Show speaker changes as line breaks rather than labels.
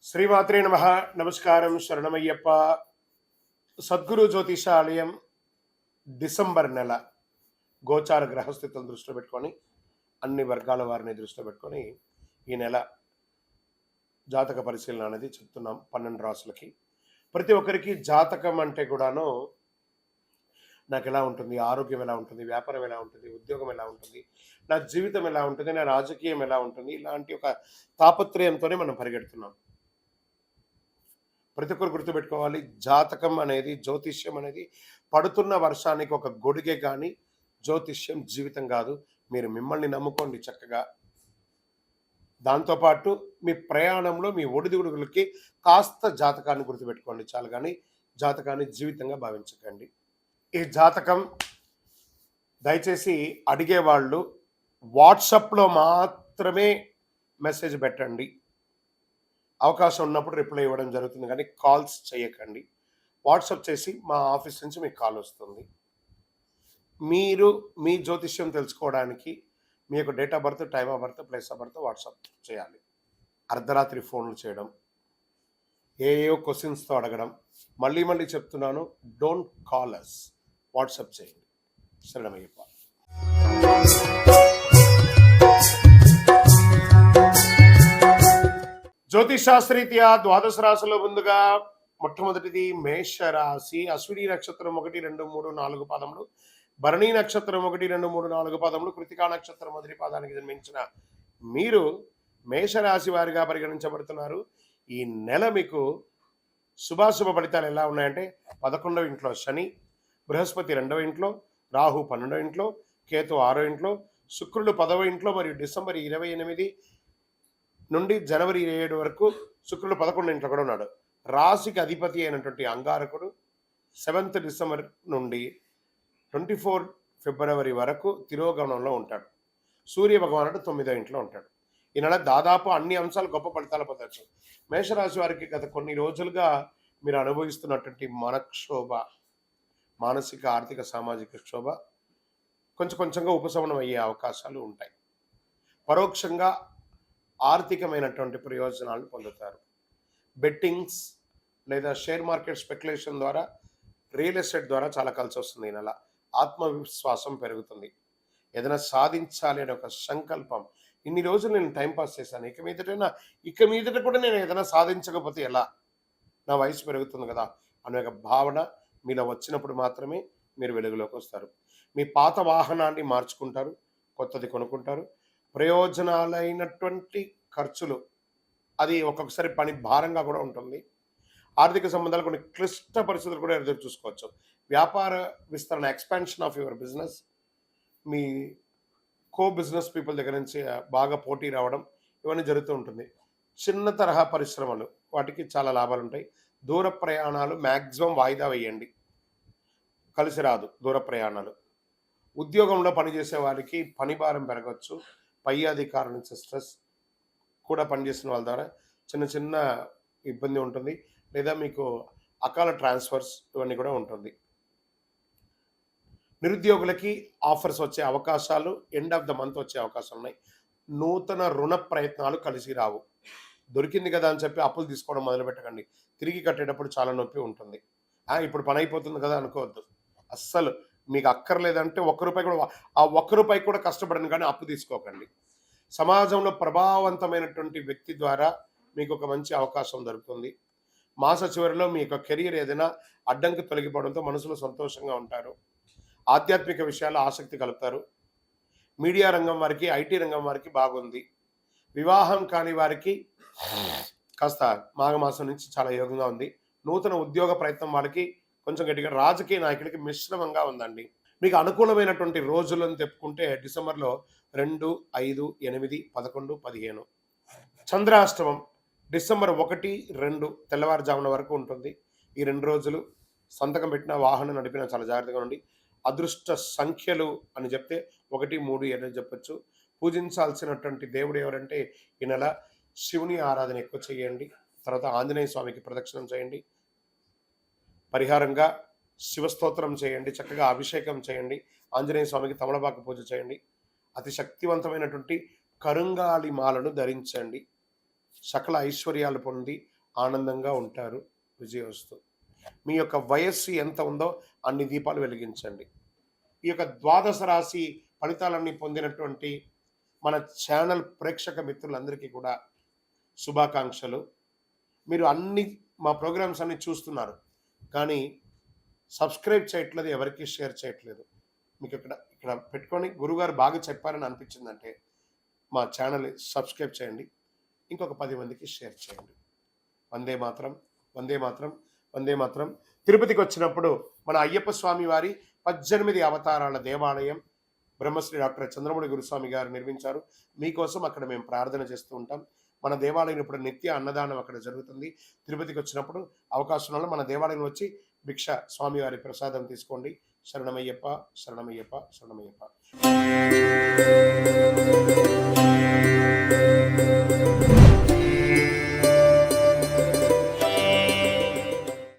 శ్రీమాత్రే నమః. నమస్కారం, శరణమయ్యప్ప. సద్గురు జ్యోతిషాలయం డిసెంబర్ నెల గోచార గ్రహస్థితులను దృష్టిలో పెట్టుకొని అన్ని వర్గాల వారిని దృష్టిలో పెట్టుకొని ఈ నెల జాతక పరిశీలన అనేది చెప్తున్నాం 12 రాసులకి. ప్రతి ఒక్కరికి జాతకం అంటే కూడాను నాకు ఎలా ఉంటుంది, ఆరోగ్యం ఎలా ఉంటుంది, వ్యాపారం ఎలా ఉంటుంది, ఉద్యోగం ఎలా ఉంటుంది, నా జీవితం ఎలా ఉంటుంది, నా రాజకీయం ఎలా ఉంటుంది, ఇలాంటి ఒక తాపత్రయంతోనే మనం పరిగెడుతున్నాం. ప్రతి ఒక్కరు గుర్తుపెట్టుకోవాలి, జాతకం అనేది, జ్యోతిష్యం అనేది పడుతున్న వర్షానికి ఒక గొడుగే కానీ జ్యోతిష్యం జీవితం కాదు. మీరు మిమ్మల్ని నమ్ముకోండి చక్కగా. దాంతోపాటు మీ ప్రయాణంలో మీ ఒడిదుడుగులకి కాస్త జాతకాన్ని గుర్తుపెట్టుకోండి చాలు, కానీ జాతకాన్ని జీవితంగా భావించకండి. ఈ జాతకం దయచేసి అడిగేవాళ్ళు వాట్సాప్లో మాత్రమే మెసేజ్ పెట్టండి. అవకాశం ఉన్నప్పుడు రిప్లై ఇవ్వడం జరుగుతుంది, కానీ కాల్స్ చేయకండి. వాట్సాప్ చేసి మా ఆఫీస్ నుంచి మీకు కాల్ వస్తుంది. మీరు మీ జ్యోతిష్యం తెలుసుకోవడానికి మీ యొక్క date of birth, time of birth, place of birth WhatsApp చేయాలి. అర్ధరాత్రి ఫోన్లు చేయడం, ఏయో క్వశ్చన్స్తో అడగడం, మళ్ళీ మళ్ళీ చెప్తున్నాను, డోంట్ కాల్ అస్, వాట్సాప్ చేయండి. శరణమయ్యప్ప. జ్యోతిష్ శాస్త్రీత్యా ద్వాదశ రాశిలో ముందుగా మొట్టమొదటిది మేషరాశి. అశ్విని నక్షత్రం 1, 2, 3, 4 పాదములు, భరణి నక్షత్రం 1, 2, 3, 4 పాదములు, కృతికా నక్షత్రం మొదటి పాదానికి జన్మించిన మీరు మేషరాశి వారిగా పరిగణించబడుతున్నారు. ఈ నెల మీకు శుభాశుభ ఫలితాలు ఎలా ఉన్నాయంటే 11వ ఇంట్లో శని, బృహస్పతి 2వ ఇంట్లో, రాహు 12వ ఇంట్లో, కేతు 6వ ఇంట్లో, శుక్రుడు 10వ ఇంట్లో, మరియు డిసెంబర్ 28 నుండి జనవరి 7 వరకు శుక్రుడు 11 ఇంట్లో కూడా ఉన్నాడు. రాశికి అధిపతి అయినటువంటి అంగారకుడు 7th డిసెంబర్ నుండి 24 ఫిబ్రవరి వరకు తిరోగమనంలో ఉంటాడు. సూర్య భగవానుడు 9వ ఇంట్లో ఉంటాడు. ఈ నెల దాదాపు అన్ని అంశాలు గొప్ప ఫలితాలు పొందవచ్చు. మేషరాశి వారికి గత కొన్ని రోజులుగా మీరు అనుభవిస్తున్నటువంటి మనక్షోభ, మానసిక, ఆర్థిక, సామాజిక క్షోభ కొంచెంగా ఉపశమనం అయ్యే అవకాశాలు ఉంటాయి. పరోక్షంగా ఆర్థికమైనటువంటి ప్రయోజనాలను పొందుతారు. బెట్టింగ్స్ లేదా షేర్ మార్కెట్ స్పెక్యులేషన్ ద్వారా, రియల్ ఎస్టేట్ ద్వారా చాలా కలిసి వస్తుంది. ఈ నెల ఆత్మవిశ్వాసం పెరుగుతుంది. ఏదైనా సాధించాలి అనే ఒక సంకల్పం. ఇన్ని రోజులు నేను టైంపాస్ చేశాను, ఇక మీదట కూడా నేను ఏదైనా సాధించకపోతే ఎలా, నా వయసు పెరుగుతుంది కదా అనే ఒక భావన మీలో వచ్చినప్పుడు మాత్రమే మీరు వెలుగులోకి వస్తారు. మీ పాత వాహనాన్ని మార్చుకుంటారు, కొత్తది కొనుక్కుంటారు. ప్రయోజనాలైనటువంటి ఖర్చులు, అది ఒక్కొక్కసారి పని భారంగా కూడా ఉంటుంది. ఆర్థిక సంబంధాలు కొన్ని క్లిష్ట పరిస్థితులు కూడా ఎదురు చూసుకోవచ్చు. వ్యాపార విస్తరణ, expansion of your business, me co business people దగ్గర నుంచి బాగా పోటీ రావడం, ఇవన్నీ జరుగుతూ ఉంటుంది. చిన్న తరహా పరిశ్రమలు, వాటికి చాలా లాభాలు ఉంటాయి. దూర ప్రయాణాలు మ్యాక్సిమం వాయిదా వేయండి, కలిసి రాదు దూర ప్రయాణాలు. ఉద్యోగంలో పనిచేసే వారికి పని భారం పెరగవచ్చు. పై అధికారుల నుంచి స్ట్రెస్ కూడా, పనిచేసిన వాళ్ళ ద్వారా చిన్న ఇబ్బంది ఉంటుంది, లేదా మీకు అకాల ట్రాన్స్ఫర్స్ ఇవన్నీ కూడా ఉంటుంది. నిరుద్యోగులకి ఆఫర్స్ వచ్చే అవకాశాలు, ఎండ్ ఆఫ్ ద మంత్ వచ్చే అవకాశాలు ఉన్నాయి. నూతన రుణ ప్రయత్నాలు కలిసి రావు. దొరికింది కదా అని చెప్పి అప్పులు తీసుకోవడం మొదలు పెట్టకండి. తిరిగి కట్టేటప్పుడు చాలా నొప్పి ఉంటుంది. ఇప్పుడు పని అయిపోతుంది కదా అనుకోవద్దు. అస్సలు మీకు అక్కర్లేదంటే ఒక్క రూపాయి కూడా కష్టపడను, కానీ అప్పు తీసుకోకండి. సమాజంలో ప్రభావవంతమైనటువంటి వ్యక్తి ద్వారా మీకు ఒక మంచి అవకాశం దొరుకుతుంది. మాస చివరిలో మీ యొక్క కెరీర్ ఏదైనా అడ్డంకి తొలగిపోవడంతో మనసులో సంతోషంగా ఉంటారు. ఆధ్యాత్మిక విషయాల్లో ఆసక్తి కలుపుతారు. మీడియా రంగం వారికి, ఐటీ రంగం వారికి బాగుంది. వివాహం కాని వారికి కాస్త మాఘమాసం నుంచి చాలా యోగంగా ఉంది. నూతన ఉద్యోగ ప్రయత్నం వారికి కొంచెం గట్టిగా. రాజకీయ నాయకులకి మిశ్రమంగా ఉందండి. మీకు అనుకూలమైనటువంటి రోజులను చెప్పుకుంటే డిసెంబర్లో 2, 5, 8, 11, 15. చంద్రాష్టమం డిసెంబర్ 1, 2 తెల్లవారుజామున వరకు ఉంటుంది. ఈ 2 రోజులు సంతకం పెట్టిన, వాహనం నడిపిన చాలా జాగ్రత్తగా ఉండి. అదృష్ట సంఖ్యలు అని చెప్తే 1, 3, 7 చెప్పచ్చు. పూజించాల్సినటువంటి దేవుడు ఎవరంటే ఈ నెల శివుని ఆరాధన ఎక్కువ చేయండి. తర్వాత ఆంజనేయ స్వామికి ప్రదక్షిణం చేయండి. పరిహారంగా శివస్తోత్రం చేయండి, చక్కగా అభిషేకం చేయండి. ఆంజనేయ స్వామికి తమలపాకు పూజ చేయండి. అతి శక్తివంతమైనటువంటి కరుంగాలి మాలను ధరించండి. సకల ఐశ్వర్యాలు పొంది ఆనందంగా ఉంటారు. విజయోస్తు. మీ యొక్క వయస్సు ఎంత ఉందో అన్ని దీపాలు వెలిగించండి. ఈ యొక్క ద్వాదశ రాశి ఫలితాలన్నీ పొందినటువంటి మన ఛానల్ ప్రేక్షక మిత్రులందరికీ కూడా శుభాకాంక్షలు. మీరు మా ప్రోగ్రామ్స్ అన్ని చూస్తున్నారు. కానీ సబ్స్క్రైబ్ చేయట్లేదు, ఎవరికీ షేర్ చేయట్లేదు. మీకు ఇక్కడ ఇక్కడ పెట్టుకొని గురువుగారు బాగా చెప్పారని అనిపించిందంటే మా ఛానల్‌ని సబ్స్క్రైబ్ చేయండి. ఇంకొక 10 మందికి షేర్ చేయండి. వందే మాతరం, వందే మాతరం, వందే మాతరం. తిరుపతికొచ్చినప్పుడు మన అయ్యప్ప స్వామి వారి 18 అవతారాల దేవాలయం బ్రహ్మశ్రీ డాక్టర్ చంద్రమౌళి గురుస్వామి గారు నిర్మించారు. మీకోసం అక్కడ మేము ప్రార్థన చేస్తూ ఉంటాం. మన దేవాలయం ఇప్పుడు నిత్య అన్నదానం అక్కడ జరుగుతుంది. తిరుపతికొచ్చినప్పుడు అవకాశం ఉన్న మన దేవాలయంలో వచ్చి భిక్ష స్వామివారి ప్రసాదం తీసుకోండి. శరణమయ్యప్ప, శరణమయ్యప్ప, శరణమయ్యప్ప.